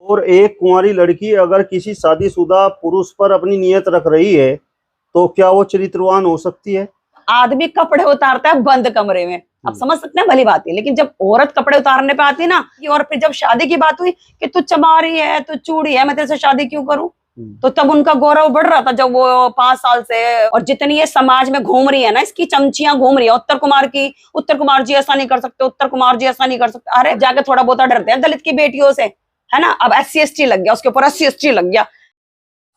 और एक कुंवारी लड़की अगर किसी शादीशुदा पुरुष पर अपनी नियत रख रही है तो क्या वो चरित्रवान हो सकती है? आदमी कपड़े उतारता है बंद कमरे में, आप समझ सकते हैं, भली बात है। लेकिन जब औरत कपड़े उतारने पे आती है ना, और फिर जब शादी की बात हुई कि तू चमारी है, तू चूड़ी है, मैं तेरे से शादी क्यों करूं, तो तब उनका गौरव बढ़ रहा था जब वो 5 साल से। और जितनी ये समाज में घूम रही है ना, इसकी चमचियां घूम रही है उत्तर कुमार की, उत्तर कुमार जी ऐसा नहीं कर सकते, उत्तर कुमार जी ऐसा नहीं कर सकते। अरे जाके थोड़ा बहुत डरते हैं दलित की बेटियों से, है ना। अब SC ST लग गया, उसके ऊपर SC ST लग गया।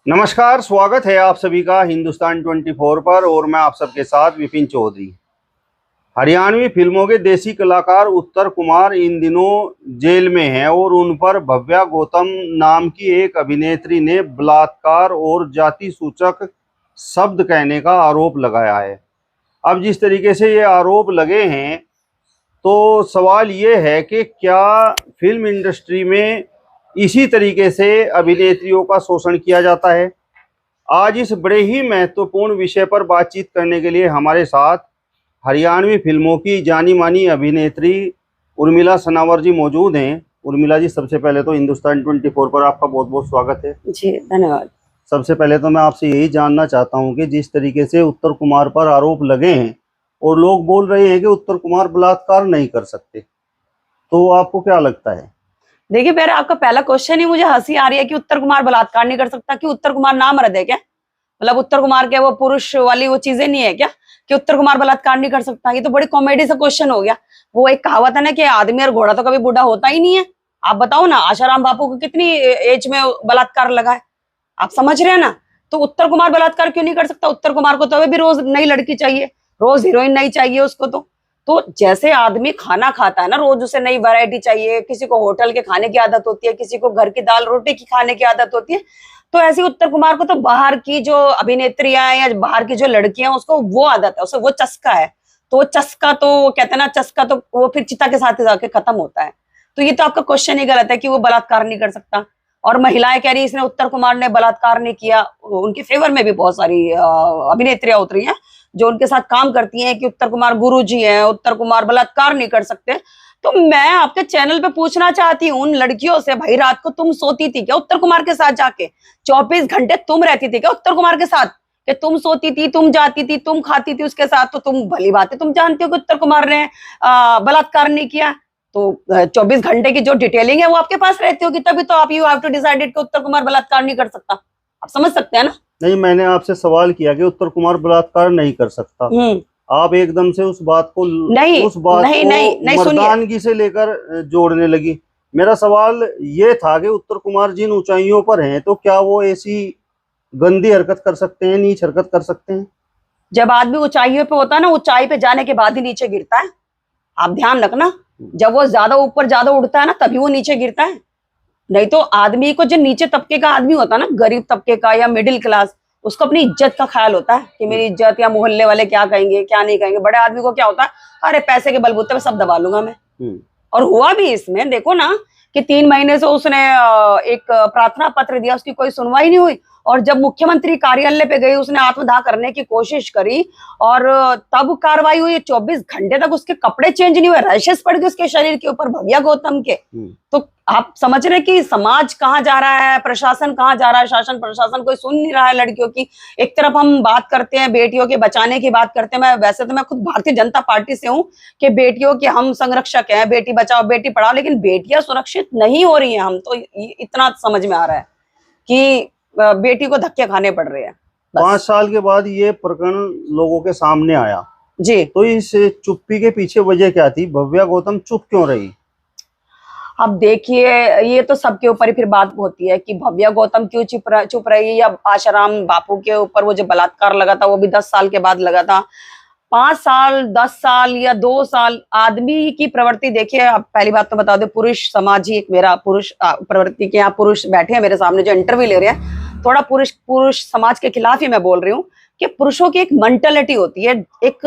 नमस्कार, स्वागत है आप सभी का हिंदुस्तान 24 पर और मैं आप सबके साथ विपिन चौधरी। हरियाणवी फिल्मों के देसी कलाकार उत्तर कुमार इन दिनों जेल में हैं और उन पर भव्या गौतम नाम की एक अभिनेत्री ने बलात्कार और जाति सूचक शब्द कहने का आरोप लगाया है। अब जिस तरीके से ये आरोप लगे हैं तो सवाल ये है कि क्या फिल्म इंडस्ट्री में इसी तरीके से अभिनेत्रियों का शोषण किया जाता है? आज इस बड़े ही महत्वपूर्ण विषय पर बातचीत करने के लिए हमारे साथ हरियाणवी फिल्मों की जानी मानी अभिनेत्री उर्मिला सनावर जी मौजूद हैं। उर्मिला जी, सबसे पहले तो हिंदुस्तान 24 पर आपका बहुत बहुत स्वागत है। जी धन्यवाद। सबसे पहले तो मैं आपसे यही जानना चाहता हूं कि जिस तरीके से उत्तर कुमार पर आरोप लगे हैं और लोग बोल रहे हैं कि उत्तर कुमार बलात्कार नहीं कर सकते, तो आपको क्या लगता है? देखिए, मेरा आपका पहला क्वेश्चन ही मुझे हंसी आ रही है कि उत्तर कुमार बलात्कार नहीं कर सकता। कि उत्तर कुमार नाम मर्द है क्या? मतलब उत्तर कुमार के वो पुरुष वाली वो चीजें नहीं है क्या कि उत्तर कुमार बलात्कार नहीं कर सकता? ये तो बड़ी कॉमेडी सा क्वेश्चन हो गया। वो एक कहावत है ना कि आदमी और घोड़ा तो कभी बूढ़ा होता ही नहीं है। आप बताओ ना, आशाराम बापू को कितनी एज में बलात्कार लगा है, आप समझ रहे हैं ना। तो उत्तर कुमार बलात्कार क्यों नहीं कर सकता? उत्तर कुमार को तो अभी भी रोज नई लड़की चाहिए, रोज हीरोइन नई चाहिए उसको। तो जैसे आदमी खाना खाता है ना, रोज उसे नई वैरायटी चाहिए, किसी को होटल के खाने की आदत होती है, किसी को घर की दाल रोटी की खाने की आदत होती है, तो ऐसे उत्तर कुमार को तो बाहर की जो अभिनेत्रियां हैं या बाहर की जो लड़कियां हैं उसको वो आदत है, उसे वो चस्का है। तो वो चस्का तो कहते हैं ना, चस्का तो वो फिर चिता के साथ ही जाके खत्म होता है। तो ये तो आपका क्वेश्चन ही गलत है कि वो बलात्कार नहीं कर सकता। और महिलाएं कह रही इसने उत्तर कुमार ने बलात्कार नहीं किया, उनके फेवर में भी बहुत सारी अभिनेत्रियां उतरी हैं जो उनके साथ काम करती हैं कि उत्तर कुमार गुरुजी हैं, उत्तर कुमार बलात्कार नहीं कर सकते। तो मैं आपके चैनल पे पूछना चाहती हूँ उन लड़कियों से, भाई रात को तुम सोती थी क्या उत्तर कुमार के साथ जाके? 24 घंटे तुम रहती थी क्या उत्तर कुमार के साथ? कि तुम सोती थी, तुम जाती थी, तुम खाती थी उसके साथ, तो तुम भली बात है तुम जानती हो कि उत्तर कुमार ने बलात्कार नहीं किया। तो 24 घंटे की जो डिटेलिंग है वो आपके पास रहती होगी, तभी तो आप यू हैव टू डिसाइडेड कि उत्तर कुमार बलात्कार नहीं कर सकता। आप समझ सकते हैं ना। नहीं, मैंने आपसे सवाल किया कि उत्तर कुमार बलात्कार नहीं कर सकता, आप एकदम से उस बात को मर्दानगी से लेकर जोड़ने लगी। मेरा सवाल ये था कि उत्तर कुमार जिन ऊंचाइयों पर हैं तो क्या वो ऐसी गंदी हरकत कर सकते हैं, नीच हरकत कर सकते हैं? जब आदमी ऊंचाइयों पे होता है ना, ऊंचाई पे जाने के बाद ही नीचे गिरता है। आप ध्यान रखना, जब वो ज्यादा ऊपर ज्यादा उड़ता है ना तभी वो नीचे गिरता है। नहीं तो आदमी को, जो नीचे तबके का आदमी होता है ना, गरीब तबके का या मिडिल क्लास, उसको अपनी इज्जत का ख्याल होता है कि मेरी इज्जत या मोहल्ले वाले क्या कहेंगे क्या नहीं कहेंगे। बड़े आदमी को क्या होता है, अरे पैसे के बलबूते पे सब दबा लूंगा मैं। और हुआ भी इसमें, देखो ना कि 3 महीने से उसने एक प्रार्थना पत्र दिया, उसकी कोई सुनवाई नहीं हुई। और जब मुख्यमंत्री कार्यालय पे गई, उसने आत्मदाह करने की कोशिश करी और तब कार्रवाई हुई। 24 घंटे तक उसके कपड़े चेंज नहीं हुए, रैशेस पड़ गए उसके शरीर के ऊपर भव्या गौतम के। तो आप समझ रहे कि समाज कहाँ जा रहा है, प्रशासन कहाँ जा रहा है। शासन प्रशासन कोई सुन नहीं रहा है लड़कियों की। एक तरफ हम बात करते हैं बेटियों के बचाने की बात करते हैं, मैं वैसे तो मैं खुद भारतीय जनता पार्टी से हूँ कि बेटियों के हम संरक्षक हैं, बेटी बचाओ बेटी पढ़ाओ, लेकिन बेटियां सुरक्षित नहीं हो रही हैं। हम तो इतना समझ में आ रहा है कि बेटी को धक्के खाने पड़ रहे हैं। 5 साल के बाद ये प्रकरण लोगों के सामने आया जी, तो इस चुप्पी के पीछे वजह क्या थी? भव्या गौतम चुप क्यों रही? अब देखिए, ये तो सबके ऊपर ही फिर बात होती है कि भव्या गौतम क्यों चुप रही, या आशाराम बापू के ऊपर वो जो बलात्कार लगा था वो भी 10 साल के बाद लगा था। 5 साल 10 साल या 2 साल आदमी की प्रवृत्ति देखिए। अब पहली बात तो बता दो, पुरुष समाज ही एक मेरा पुरुष प्रवृत्ति के, यहाँ पुरुष बैठे हैं मेरे सामने जो इंटरव्यू ले रहे हैं, थोड़ा पुरुष समाज के खिलाफ ही मैं बोल रही हूँ कि पुरुषों की एक मेंटालिटी होती है, एक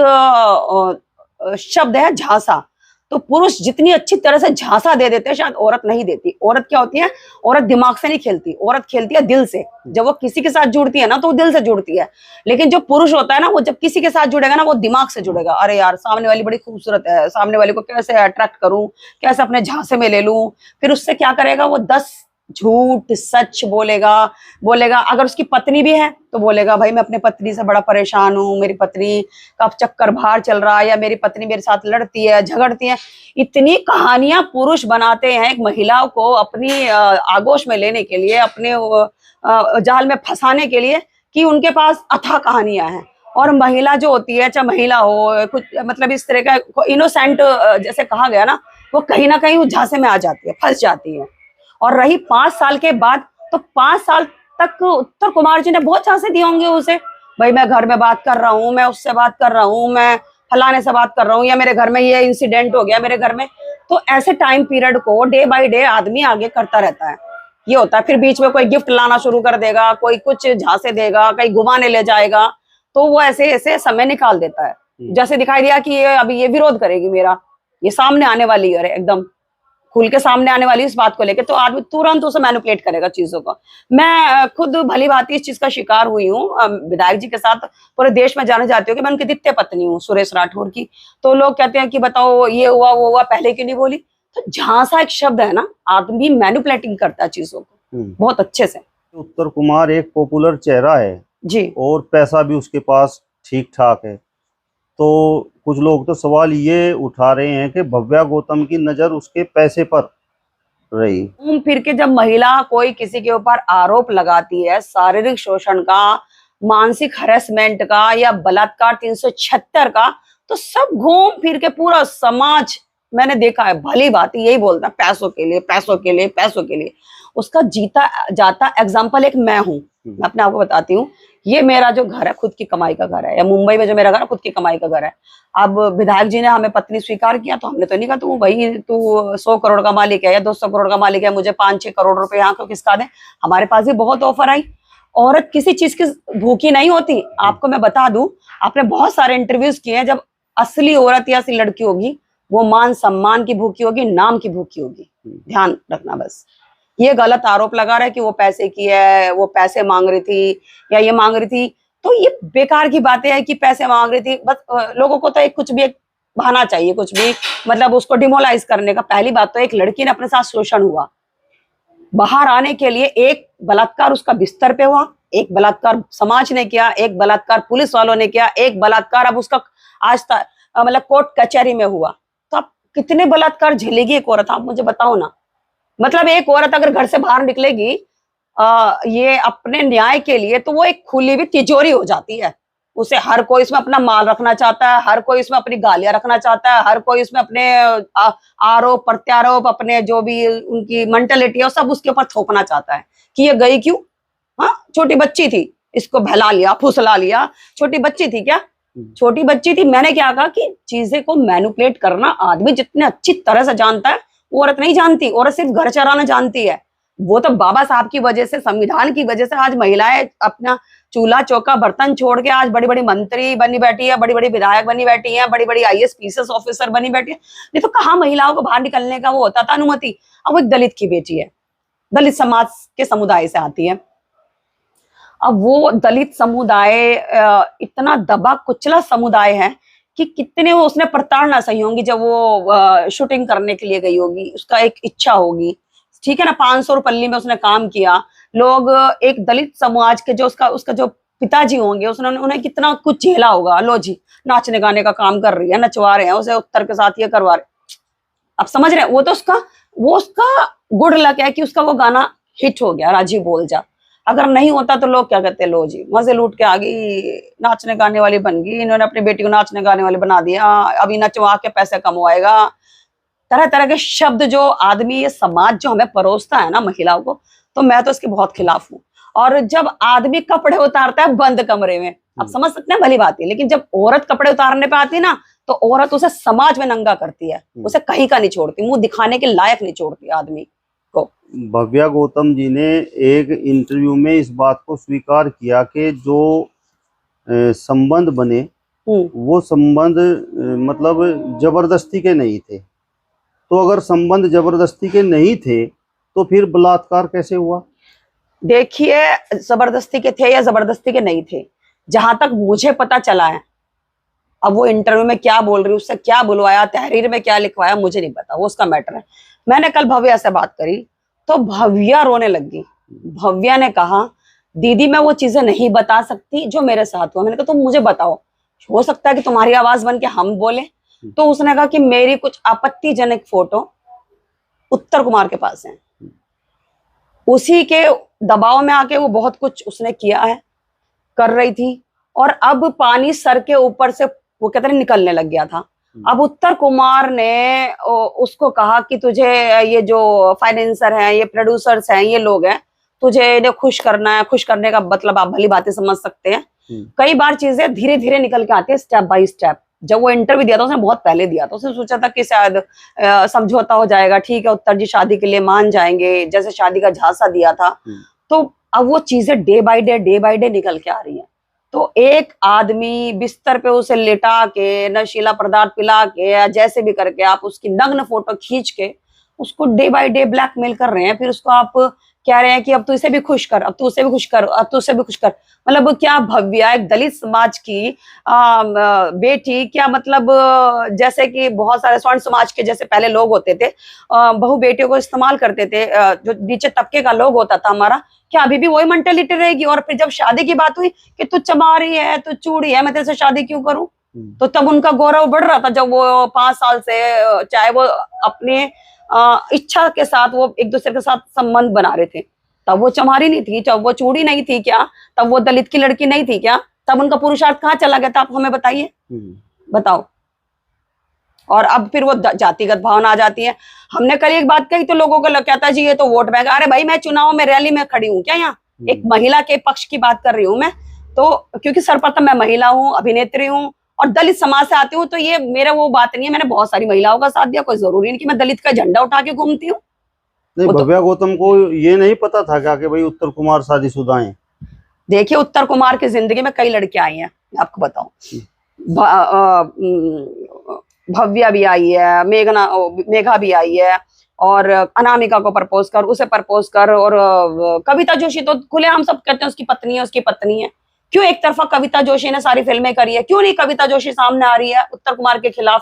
शब्द है झांसा। तो पुरुष जितनी अच्छी तरह से झांसा दे देते हैं शायद औरत नहीं देती। औरत क्या होती है, औरत दिमाग से नहीं खेलती, औरत खेलती है दिल से। जब वो किसी के साथ जुड़ती है ना तो वो दिल से जुड़ती है। लेकिन जो पुरुष होता है ना, वो जब किसी के साथ जुड़ेगा ना वो दिमाग से जुड़ेगा। अरे यार, सामने वाली बड़ी खूबसूरत है, सामने वाले को कैसे अट्रैक्ट करूं, कैसे अपने झांसे में ले लूं। फिर उससे क्या करेगा वो, 10 झूठ सच बोलेगा। बोलेगा अगर उसकी पत्नी भी है तो बोलेगा भाई मैं अपनी पत्नी से बड़ा परेशान हूँ, मेरी पत्नी का चक्कर बाहर चल रहा है, या मेरी पत्नी मेरे साथ लड़ती है झगड़ती है। इतनी कहानियां पुरुष बनाते हैं एक महिला को अपनी आगोश में लेने के लिए, अपने जाल में फंसाने के लिए, कि उनके पास अथाह कहानियां हैं। और महिला जो होती है, चाहे महिला हो कुछ मतलब इस तरह का इनोसेंट जैसे कहा गया ना, वो कहीं ना कहीं उस झांसे में आ जाती है, फंस जाती है। और रही 5 साल के बाद, तो 5 साल तक उत्तर कुमार जी ने बहुत झांसे दिए होंगे उसे। भाई मैं घर में बात कर रहा हूँ, मैं उससे बात कर रहा हूँ, मैं फलाने से बात कर रहा हूँ, या मेरे घर में ये इंसिडेंट हो गया मेरे घर में। तो ऐसे टाइम पीरियड को डे बाय डे आदमी आगे करता रहता है। ये होता है, फिर बीच में कोई गिफ्ट लाना शुरू कर देगा, कोई कुछ झांसे देगा, कहीं घुमाने ले जाएगा, तो वो ऐसे ऐसे समय निकाल देता है। जैसे दिखाई दिया कि ये अभी ये विरोध करेगी मेरा, ये सामने आने वाली है, एकदम खुल के सामने आने वाली इस बात को लेके, तो आदमी तुरंत उसे मैनिपुलेट करेगा चीजों को। मैं खुद भली भांति इस चीज का शिकार हुई हूँ। विधायक जी के साथ पूरे देश में जाने जाती हूँ कि मैं उनकी द्वितीय पत्नी हूँ, सुरेश राठौर की। तो लोग कहते हैं कि बताओ ये हुआ वो हुआ, पहले क्यों नहीं बोली। तो झांसा एक शब्द है ना, आदमी मैनिपुलेटिंग करता है चीजों को बहुत अच्छे से। उत्तर कुमार एक पॉपुलर चेहरा है जी, और पैसा भी उसके पास ठीक ठाक है, तो कुछ लोग तो सवाल ये उठा रहे हैं कि भव्या गौतम की नजर उसके पैसे पर रही। घूम फिर के जब महिला कोई किसी के ऊपर आरोप लगाती है शारीरिक शोषण का, मानसिक हरेसमेंट का, या बलात्कार 376 का, तो सब घूम फिर के पूरा समाज, मैंने देखा है भली बात यही बोलता है, पैसों के लिए पैसों के लिए पैसों के लिए। उसका जीता जाता एग्जाम्पल एक मैं हूँ। मैं अपने आप को बताती हूँ, ये मेरा जो घर है खुद की कमाई का घर है, या मुंबई में जो मेरा घर है खुद की कमाई का घर है। अब विधायक जी ने हमें पत्नी स्वीकार किया, तो हमने तो नहीं कहा तू भाई तू 100 करोड़ का मालिक है या 200 करोड़ का मालिक है, मुझे 5-6 करोड़ रुपए यहाँ को किसका दे। हमारे पास भी बहुत ऑफर आई। औरत किसी चीज की भूखी नहीं होती। आपको मैं बता दूं, आपने बहुत सारे इंटरव्यूज किए हैं, जब असली औरत या असली लड़की होगी वो मान सम्मान की भूखी होगी, नाम की भूखी होगी। ध्यान रखना बस। ये गलत आरोप लगा रहा है कि वो पैसे की है, वो पैसे मांग रही थी या ये मांग रही थी, तो ये बेकार की बातें है कि पैसे मांग रही थी। बस लोगों को तो एक कुछ भी एक बहाना चाहिए, कुछ भी मतलब उसको डिमोलाइज करने का। पहली बात तो एक लड़की ने अपने साथ शोषण हुआ, बाहर आने के लिए एक बलात्कार उसका बिस्तर पे हुआ, एक बलात्कार समाज ने किया, एक बलात्कार पुलिस वालों ने किया, एक बलात्कार अब उसका आज तक मतलब कोर्ट कचहरी में हुआ। तो आप कितने बलात्कार झेलेगी एक औरत, आप मुझे बताओ ना। मतलब एक औरत अगर घर से बाहर निकलेगी ये अपने न्याय के लिए, तो वो एक खुली हुई तिजोरी हो जाती है। उसे हर कोई इसमें अपना माल रखना चाहता है, हर कोई इसमें अपनी गालियां रखना चाहता है, हर कोई इसमें अपने आरोप प्रत्यारोप, अपने जो भी उनकी मेंटेलिटी है सब उसके ऊपर थोपना चाहता है कि ये गई क्यों। हाँ, छोटी बच्ची थी, इसको बहला लिया फुसला लिया। छोटी बच्ची थी क्या? छोटी बच्ची थी। मैंने क्या कहा कि चीजें को मैनिपुलेट करना आदमी जितने अच्छी तरह से जानता है, औरत नहीं जानती। औरत सिर्फ घर चलाना जानती है। वो तो बाबा साहब की वजह से, संविधान की वजह से आज महिलाएं अपना चूल्हा चौका बर्तन छोड़ के आज बड़ी बड़ी मंत्री बनी बैठी है, बड़ी बड़ी विधायक बनी बैठी है, बड़ी बड़ी IAS PCS ऑफिसर बनी बैठी है। नहीं तो कहाँ महिलाओं को बाहर निकलने का वो होता था अनुमति। अब वो एक दलित की बेटी है, दलित समाज के समुदाय से आती है। अब वो दलित समुदाय इतना दबा कुचला समुदाय है कि कितने वो उसने प्रताड़ना सही होंगी जब वो शूटिंग करने के लिए गई होगी। उसका एक इच्छा होगी, ठीक है ना, 500 रुपल्ली में उसने काम किया। लोग एक दलित समाज के जो उसका जो पिताजी होंगे, उसने उन्हें कितना कुछ झेला होगा। लो जी, नाचने गाने का काम कर रही है, नचवा रहे हैं उसे उत्तर के साथ, ये करवा रहे। अब समझ रहे हैं, वो तो उसका गुड लक है कि उसका वो गाना हिट हो गया, राजीव बोल जा। अगर नहीं होता तो लोग क्या कहते, लो जी मजे लूट के आ गई, नाचने गाने वाली बन गई, इन्होंने अपनी बेटी को नाचने गाने वाली बना दिया, अभी नचवा के पैसे कमवाएगा। तरह तरह के शब्द जो आदमी, ये समाज जो हमें परोसता है ना महिलाओं को, तो मैं तो इसके बहुत खिलाफ हूँ। और जब आदमी कपड़े उतारता है बंद कमरे में, आप समझ सकते हैं भली बात है, लेकिन जब औरत कपड़े उतारने पे आती है ना, तो औरत उसे समाज में नंगा करती है, उसे कहीं का नहीं छोड़ती, मुंह दिखाने के लायक नहीं छोड़ती आदमी को। भव्या गौतम जी ने एक इंटरव्यू में इस बात को स्वीकार किया कि जो संबंध बने वो संबंध मतलब जबरदस्ती के नहीं थे। तो अगर संबंध जबरदस्ती के नहीं थे तो फिर बलात्कार कैसे हुआ? देखिए, जबरदस्ती के थे या जबरदस्ती के नहीं थे, जहां तक मुझे पता चला है, अब वो इंटरव्यू में क्या बोल रही, उससे क्या बुलवाया, तहरीर में क्या लिखवाया, मुझे नहीं पता, वो उसका मैटर है। मैंने कल भव्या से बात करी, तो भव्या रोने लगी। भव्या ने कहा दीदी मैं वो चीजें नहीं बता सकती जो मेरे साथ हुआ। मैंने कहा तुम मुझे बताओ, हो सकता है कि तुम्हारी आवाज बन के हम बोले। तो उसने कहा कि मेरी कुछ आपत्तिजनक फोटो उत्तर कुमार के पास है, उसी के दबाव में आके वो बहुत कुछ उसने किया है, कर रही थी, और अब पानी सर के ऊपर से वो कहते हैं निकलने लग गया था। अब उत्तर कुमार ने उसको कहा कि तुझे ये जो फाइनेंसर हैं, ये प्रोड्यूसर्स हैं, ये लोग हैं, तुझे इन्हें खुश करना है। खुश करने का मतलब आप भली बातें समझ सकते हैं। कई बार चीजें धीरे धीरे निकल के आती है, स्टेप बाय स्टेप। जब वो इंटरव्यू दिया था उसने बहुत पहले दिया था, उसने सोचा था कि शायद समझौता हो जाएगा, ठीक है उत्तर जी शादी के लिए मान जाएंगे, जैसे शादी का झांसा दिया था। तो अब वो चीजें डे बाय डे निकल के आ रही है। तो एक आदमी बिस्तर पे उसे लिटा के नशीला पदार्थ पिला के या जैसे भी करके आप उसकी नग्न फोटो खींच के उसको डे बाय डे ब्लैकमेल कर रहे हैं। फिर उसको आप कह रहे हैं कि अब तू इसे भी खुश कर, अब तू उसे भी खुश कर, अब तू उसे भी खुश कर। मतलब क्या भव्या एक दलित समाज की बेटी, क्या मतलब जैसे कि बहुत सारे स्वर्ण समाज के जैसे पहले लोग होते थे, बहू बेटियों को इस्तेमाल करते थे, जो नीचे तबके का लोग होता था हमारा, क्या अभी भी वही मेंटेलिटी रहेगी? और फिर जब शादी की बात हुई कि तू चमारी है, तू चूड़ी है, मैं तेरे से शादी क्यों करूं? तो तब उनका गौरव बढ़ रहा था। जब वो 5 साल से चाहे वो अपने इच्छा के साथ वो एक दूसरे के साथ संबंध बना रहे थे, तब वो चमारी नहीं थी, तब वो चूड़ी नहीं थी क्या, तब वो दलित की लड़की नहीं थी क्या, तब उनका पुरुषार्थ कहाँ चला गया था? आप हमें बताइए, बताओ। और अब फिर वो जातिगत भावना आ जाती है। हमने कल एक बात कही तो लोगों को कहता है जी ये तो वोट बैंक। अरे भाई मैं चुनाव में रैली में खड़ी हूँ क्या? यहाँ एक महिला के पक्ष की बात कर रही हूँ मैं तो, क्योंकि सर्वप्रथम मैं महिला हूँ, अभिनेत्री हूँ और दलित समाज से आती हूँ, तो ये मेरा वो बात नहीं है। मैंने बहुत सारी महिलाओं का साथ दिया, कोई जरूरी नहीं कि मैं दलित का झंडा उठा के घूमती हूँ। नहीं, भव्या गौतम को ये नहीं पता था क्या कि भाई उत्तर कुमार शादीशुदा हैं? देखिए उत्तर कुमार की जिंदगी में कई लड़कियां आई हैं, मैं आपको बताऊं। भव्या भी आई है, मेघा भी आई है, और अनामिका को प्रपोज कर, उसे प्रपोज कर, और कविता जोशी तो खुले हम सब कहते हैं उसकी पत्नी है, उसकी पत्नी है। क्यों एक तरफा कविता जोशी ने सारी फिल्में करी है, क्यों नहीं कविता जोशी सामने आ रही है उत्तर कुमार के खिलाफ?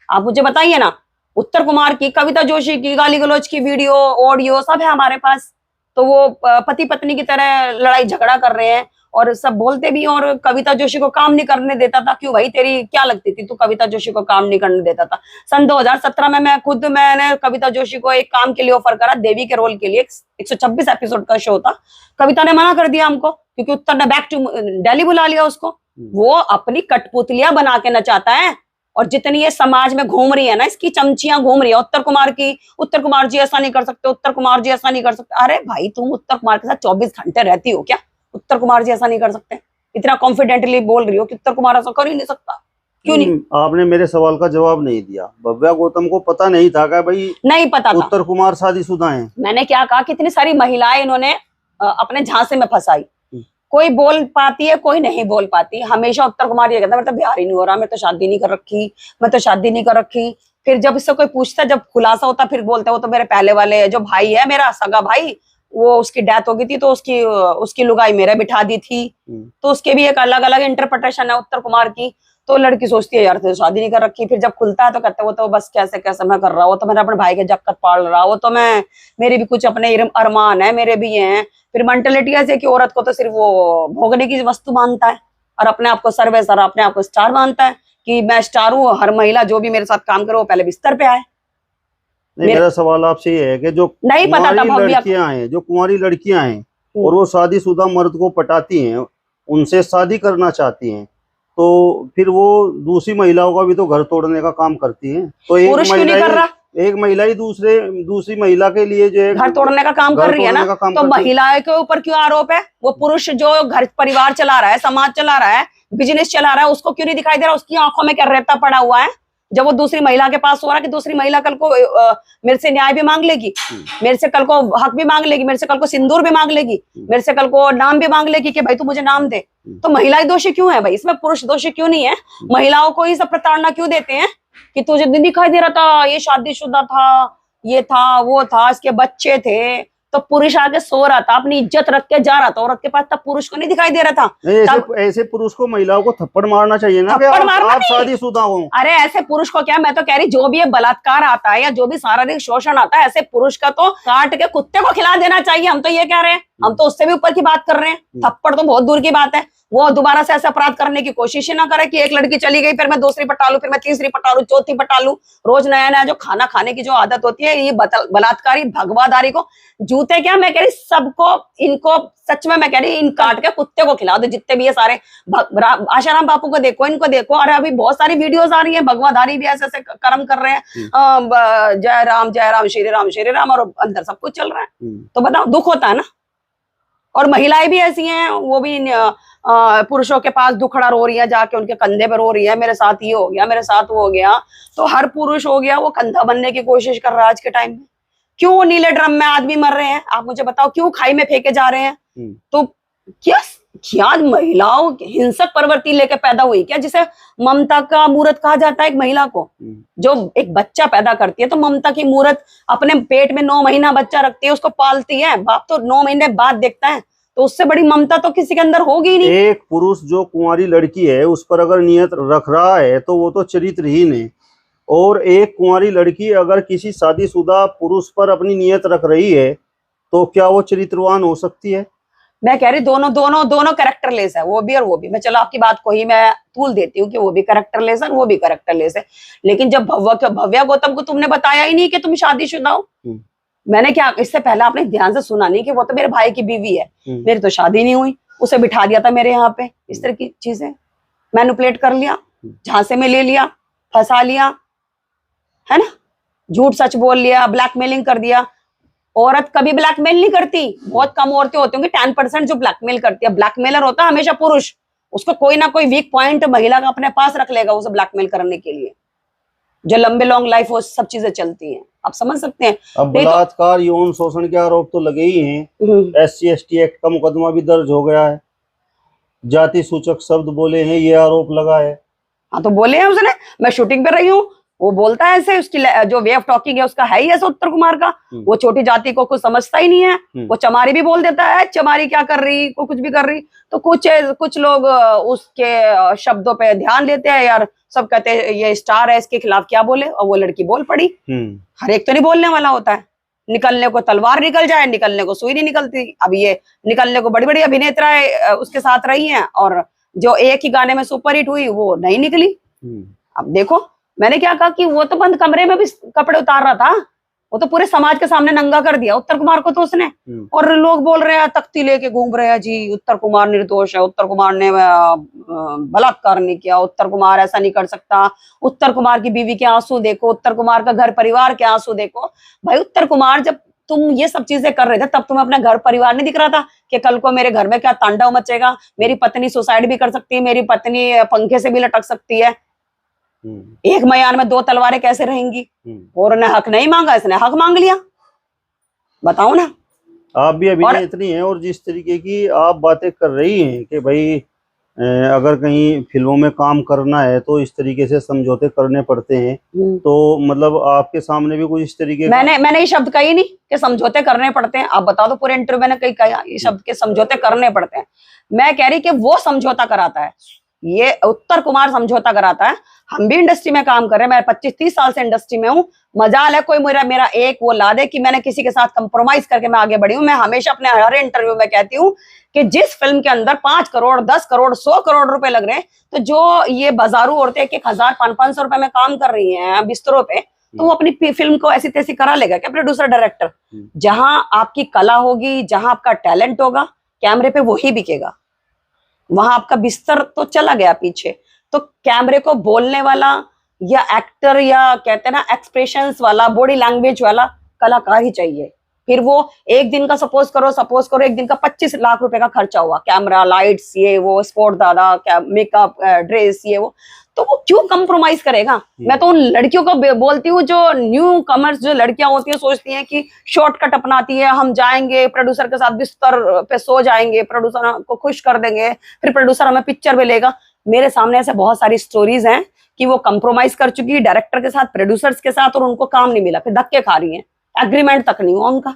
आप मुझे बताइए ना। उत्तर कुमार की, कविता जोशी की गाली गलौज की वीडियो, ऑडियो सब है हमारे पास। तो वो पति पत्नी की तरह लड़ाई झगड़ा कर रहे हैं और सब बोलते भी हैं, और कविता जोशी को काम नहीं करने देता था। क्यों भाई, तेरी क्या लगती थी तू कविता जोशी को काम नहीं करने देता था? सन 2017 में मैंने कविता जोशी को एक काम के लिए ऑफर करा, देवी के रोल के लिए। 126 एपिसोड का शो था। कविता ने मना कर दिया हमको, क्योंकि उत्तर ने बैक टू दिल्ली बुला लिया उसको। वो अपनी कठपुतलियां बना के नचाता है, और जितनी ये समाज में घूम रही है ना, इसकी चमचियां घूम रही है उत्तर कुमार की। उत्तर कुमार जी ऐसा नहीं कर सकते, उत्तर कुमार जी ऐसा नहीं कर सकते। अरे भाई तुम उत्तर कुमार के साथ 24 घंटे रहती हो क्या? उत्तर कुमार जी ऐसा नहीं कर सकते? इतना कॉन्फिडेंटली बोल रही हो कि उत्तर कुमार ऐसा कर ही नहीं सकता, क्यों नहीं? आपने मेरे सवाल का जवाब नहीं दिया। भव्या गौतम को पता नहीं था क्या भाई नहीं पता था उत्तर कुमार शादीशुदा हैं? मैंने क्या कहा, कितनी सारी महिलाएं इन्होंने अपने झांसे में फंसाई। कोई बोल पाती है, कोई नहीं बोल पाती। हमेशा उत्तर कुमार ये कहता है मेरे तो ब्याह ही नहीं हो रहा, मैं तो शादी नहीं कर रखी, मैं तो शादी नहीं कर रखी। फिर जब इससे कोई पूछता, जब खुलासा होता, फिर बोलते वो तो मेरे पहले वाले जो भाई है, मेरा सगा भाई, वो उसकी डेथ हो गई थी तो उसकी लुगाई मेरे बिठा दी थी। तो उसके भी एक अलग अलग इंटरप्रिटेशन है उत्तर कुमार की। तो लड़की सोचती है यार तो शादी नहीं कर रखी। फिर जब खुलता है तो कहते वो तो बस कैसे कैसे मैं कर रहा, वो तो मैंने अपने भाई के जक्कत पाल रहा, वो तो मेरे भी कुछ अपने अरमान है, मेरे भी हैं। फिर मेंटेलिटी ऐसी है कि औरत को तो सिर्फ वो भोगने की वस्तु मानता है, और अपने आप को सर्वे सर, अपने आप को स्टार मानता है कि मैं स्टार हूँ, हर महिला जो भी मेरे साथ काम करे वो पहले बिस्तर पे आए। मेरा सवाल आपसे ये है कि जो नहीं पता था लड़कियां हैं, जो कुंवारी लड़कियां हैं और वो शादीशुदा मर्द को पटाती हैं, उनसे शादी करना चाहती हैं, तो फिर वो दूसरी महिलाओं का भी तो घर तोड़ने का काम करती हैं। तो एक महिला ही दूसरी महिला के लिए जो है घर तोड़ने का काम कर रही है ना, तो महिलाओं के ऊपर क्यों आरोप है? वो पुरुष जो घर परिवार चला रहा है, समाज चला रहा है, बिजनेस चला रहा है, उसको क्यों नहीं दिखाई दे रहा? उसकी आंखों में क्या रेता पड़ा हुआ है? जब वो दूसरी महिला के पास हो रहा है कि दूसरी महिला कल को मेरे से न्याय भी मांग लेगी, मेरे से कल को हक भी मांग लेगी, मेरे से कल को सिंदूर भी मांग लेगी, मेरे से कल को नाम भी मांग लेगी कि भाई तू मुझे नाम दे। तो महिलाएं दोषी क्यों है भाई? इसमें पुरुष दोषी क्यों नहीं है? महिलाओं को ही सब प्रताड़ना क्यों देते हैं कि तुझे दिखाई दे रहा था, ये शादीशुदा था, ये था, वो था, इसके बच्चे थे, तो पुरुष आके सो रहा था, अपनी इज्जत रख के जा रहा था औरत के पास, तब पुरुष को नहीं दिखाई दे रहा था। ऐसे पुरुष को महिलाओं को थप्पड़ मारना चाहिए ना, थप्पड़ मारना आप शादीशुदा हो। अरे ऐसे पुरुष को क्या, मैं तो कह रही जो भी ये बलात्कार आता है या जो भी शारीरिक शोषण आता है, ऐसे पुरुष का तो काट के कुत्ते को खिला देना चाहिए। हम तो ये कह रहे हैं, हम तो उससे भी ऊपर की बात कर रहे हैं। थप्पड़ तो बहुत दूर की बात है, वो दोबारा से ऐसा अपराध करने की कोशिश ही ना करे कि एक लड़की चली गई फिर मैं दूसरी पटा लूं, फिर मैं तीसरी पटा लूं, चौथी पटा लूं। रोज नया नया जो खाना खाने की जो आदत होती है, ये बलात्कारी भगवादारी को जूते क्या, मैं कह रही सबको, इनको सच में मैं कह रही इन काट के कुत्ते को खिला दो, जितने भी ये सारे आशाराम बापू को देखो, इनको देखो। अरे अभी बहुत सारी वीडियोस आ रही है, भगवाधारी भी ऐसे ऐसे कर्म कर रहे हैं, जय राम श्री राम, और अंदर सब कुछ चल रहा है। तो बताओ, दुख होता है ना। और महिलाएं भी ऐसी हैं, वो भी पुरुषों के पास दुखड़ा रो रही है, जाके उनके कंधे पर रो रही है, मेरे साथ ये हो गया, मेरे साथ वो हो गया। तो हर पुरुष हो गया वो कंधा बनने की कोशिश कर रहा है आज के टाइम में। क्यों नीले ड्रम में आदमी मर रहे हैं, आप मुझे बताओ, क्यों खाई में फेंके जा रहे हैं? तो क्या महिलाओं हिंसक प्रवृत्ति लेके पैदा हुई क्या, जिसे ममता का मूर्त कहा जाता है? एक महिला को जो एक बच्चा पैदा करती है, तो ममता की मूर्त अपने पेट में 9 महीना बच्चा रखती है, उसको पालती है, बाप तो 9 महीने बाद देखता है, तो उससे बड़ी ममता तो किसी के अंदर होगी नहीं। एक पुरुष जो कुंवारी लड़की है उस पर अगर नियत रख रहा है तो वो तो चरित्रहीन है, और एक कुंवारी लड़की अगर किसी शादीशुदा पुरुष पर अपनी नियत रख रही है तो क्या वो चरित्रवान हो सकती है? मैं कह रही दोनों कैरेक्टरलेस है, वो भी और वो भी। मैं चलो आपकी बात को ही मैं तूल देती हूँ कि वो भी कैरेक्टरलेस है, वो भी कैरेक्टरलेस है। लेकिन जब भव्या गौतम को तुमने बताया ही नहीं कि तुम शादीशुदा हो, मैंने क्या इससे पहले आपने ध्यान से सुना नहीं कि वो तो मेरे भाई की बीवी है, मेरी तो शादी नहीं हुई, उसे बिठा दिया था मेरे यहाँ पे। इस तरह की चीजें मैनिपुलेट कर लिया, झांसे में ले लिया, फंसा लिया, है ना, झूठ सच बोल लिया, ब्लैकमेलिंग कर दिया। औरत कभी ब्लैकमेल नहीं करती, बहुत कम औरतें होती होंगी 10% जो ब्लैकमेल करती है। ब्लैकमेलर होता है हमेशा पुरुष, उसको कोई ना कोई वीक पॉइंट महिला का अपने पास रख लेगा उसे ब्लैकमेल करने के लिए। जो लंबे लॉन्ग लाइफ हो, सब चीजें चलती हैं, आप समझ सकते हैं। अब बलात्कार यौन शोषण के आरोप तो लगे ही हैं, SC/ST एक्ट का मुकदमा भी दर्ज हो गया है, जाति सूचक शब्द बोले हैं ये आरोप लगा है। हाँ तो बोले हैं उसने, मैं शूटिंग पे रही हूँ, वो बोलता है ऐसे, उसकी जो वे ऑफ टॉकिंग है उसका है ही ऐसा उत्तर कुमार का। वो छोटी जाति को कुछ समझता ही नहीं है, वो चमारी भी बोल देता है, चमारी क्या कर रही, को कुछ भी कर रही। तो कुछ लोग उसके शब्दों पे ध्यान देते हैं, यार सब कहते हैं ये स्टार है, इसके खिलाफ क्या बोले, और वो लड़की बोल पड़ी। हर एक तो नहीं बोलने वाला होता है, निकलने को तलवार निकल जाए, निकलने को सुई नहीं निकलती। अब ये निकलने को बड़ी बड़ी अभिनेत्राएं उसके साथ रही हैं, और जो एक ही गाने में सुपरहिट हुई वो नहीं निकली। अब देखो, मैंने क्या कहा कि वो तो बंद कमरे में भी कपड़े उतार रहा था, वो तो पूरे समाज के सामने नंगा कर दिया उत्तर कुमार को तो उसने। और लोग बोल रहे हैं, तख्ती लेके घूम रहे हैं जी, उत्तर कुमार निर्दोष है, उत्तर कुमार ने बलात्कार नहीं किया, उत्तर कुमार ऐसा नहीं कर सकता, उत्तर कुमार की बीवी के आंसू देखो, उत्तर कुमार का घर परिवार के आंसू देखो। भाई उत्तर कुमार, जब तुम ये सब चीजें कर रहे थे तब तुम्हें अपना घर परिवार नहीं दिख रहा था कि कल को मेरे घर में क्या तांडव मचेगा, मेरी पत्नी सुसाइड भी कर सकती है, मेरी पत्नी पंखे से भी लटक सकती है, एक मयान में 2 तलवारें कैसे रहेंगी? और ने हक नहीं मांगा, इसने हक मांग लिया। बताओ ना। आप भी अभिनेत्री हैं, और जिस तरीके की आप बातें कर रही हैं कि भाई अगर कहीं फिल्मों में काम करना है तो इस तरीके से समझौते करने पड़ते हैं, तो मतलब आपके सामने भी कुछ इस तरीके मैंने ये शब्द कही नहीं कि समझौते करने पड़ते हैं। आप बता दो, पूरे इंटरव्यू मैंने कहीं कहा ये शब्द के समझौते करने पड़ते हैं। मैं कह रही कि वो समझौता कराता है, ये उत्तर कुमार समझौता कराता है। हम भी इंडस्ट्री में काम कर रहे हैं, मैं 25-30 साल से इंडस्ट्री में हूँ। मजाल है कोई मेरा एक वो ला दे कि मैंने किसी के साथ कंप्रोमाइज करके मैं आगे बढ़ी हूँ। मैं हमेशा अपने हर इंटरव्यू में कहती हूँ कि जिस फिल्म के अंदर 5 करोड़ 10 करोड़ 100 करोड़ रुपए लग रहे हैं, तो जो ये बाजारू औरतें 1,000 500 रुपए में काम कर रही हैं बिस्तरों पे, तो वो अपनी फिल्म को ऐसी तैसी करा लेगा क्या प्रोड्यूसर डायरेक्टर? जहां आपकी कला होगी, जहां आपका टैलेंट होगा, कैमरे पे वही बिकेगा। वहां आपका बिस्तर तो चला गया पीछे, तो कैमरे को बोलने वाला या एक्टर या कहते हैं ना एक्सप्रेशंस वाला, बॉडी लैंग्वेज वाला कलाकार ही चाहिए। फिर वो एक दिन का सपोज करो एक दिन का 25 लाख रुपए का खर्चा हुआ, कैमरा, लाइट्स, ये वो, स्पोर्ट दादा, क्या मेकअप, ड्रेस, ये वो, तो वो क्यों कंप्रोमाइज करेगा? मैं तो उन लड़कियों को बोलती हूँ जो न्यू कमर्स, जो लड़कियां होती है, सोचती हैं कि शॉर्टकट अपनाती है, हम जाएंगे प्रोड्यूसर के साथ बिस्तर पे सो जाएंगे, प्रोड्यूसर को खुश कर देंगे, फिर प्रोड्यूसर हमें पिक्चर में लेगा। मेरे सामने ऐसे बहुत सारी स्टोरीज हैं कि वो कंप्रोमाइज कर चुकी है डायरेक्टर के साथ, प्रोड्यूसर्स के साथ, और उनको काम नहीं मिला, फिर धक्के खा रही है, एग्रीमेंट तक नहीं हुआ उनका।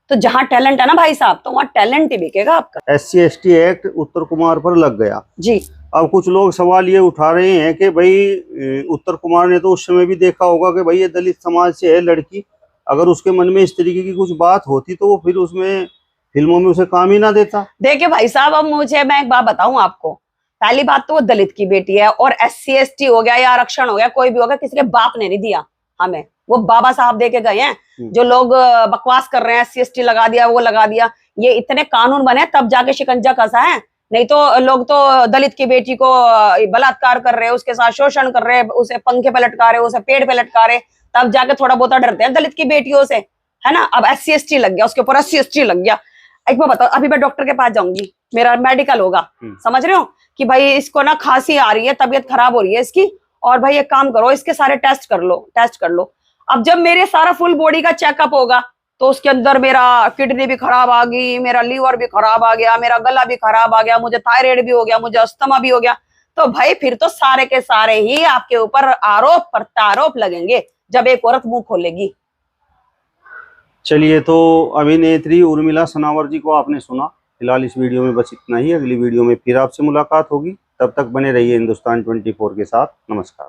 तो जहाँ टैलेंट है ना भाई साहब, तो वहाँ टैलेंट ही बिकेगा आपका। SC/ST एक्ट उत्तर कुमार पर लग गया। जी। अब कुछ लोग सवाल ये उठा रहे हैं कि भाई उत्तर कुमार ने तो उस समय भी देखा होगा कि भाई ये दलित समाज से है लड़की, अगर उसके मन में इस तरीके की कुछ बात होती तो वो फिर उसमें फिल्मों में उसे काम ही ना देता। देखिए भाई साहब, अब मैं एक बात बताऊं आपको। पहली बात तो वो दलित की बेटी है, और SC/ST हो गया या आरक्षण हो गया, कोई भी होगा, किसी के बाप ने नहीं दिया हमें, वो बाबा साहब दे के गए हैं। जो लोग बकवास कर रहे हैं SC/ST लगा दिया, वो लगा दिया, ये इतने कानून बने तब जाके शिकंजा कसा है, नहीं तो लोग तो दलित की बेटी को बलात्कार कर रहे हैं, उसके साथ शोषण कर रहे हैं, उसे पंखे पे लटका रहे, उसे पेड़ पे लटका रहे, तब जाके थोड़ा बहुत डरते हैं दलित की बेटियों से, है ना। अब SC/ST लग गया, उसके ऊपर SC/ST लग गया। एक बार बताओ, अभी मैं डॉक्टर के पास जाऊंगी, मेरा मेडिकल होगा, समझ रहे हो कि भाई इसको ना खांसी आ रही है, तबीयत खराब हो रही है इसकी, और भाई एक काम करो, इसके सारे टेस्ट कर लो। अब जब मेरे सारा फुल बॉडी का चेकअप होगा, तो उसके अंदर मेरा किडनी भी खराब आ गई, मेरा लीवर भी खराब आ गया, मेरा गला भी खराब आ गया, मुझे थायराइड भी हो गया, मुझे अस्थमा भी हो गया, तो भाई फिर तो सारे के सारे ही आपके ऊपर आरोप प्रत्यारोप लगेंगे जब एक औरत मुंह खोलेगी। चलिए, तो अभिनेत्री उर्मिला सनावर जी को आपने सुना। फिलहाल इस वीडियो में बस इतना ही। अगली वीडियो में फिर आपसे मुलाकात होगी, तब तक बने रहिए हिंदुस्तान 24 के साथ। नमस्कार।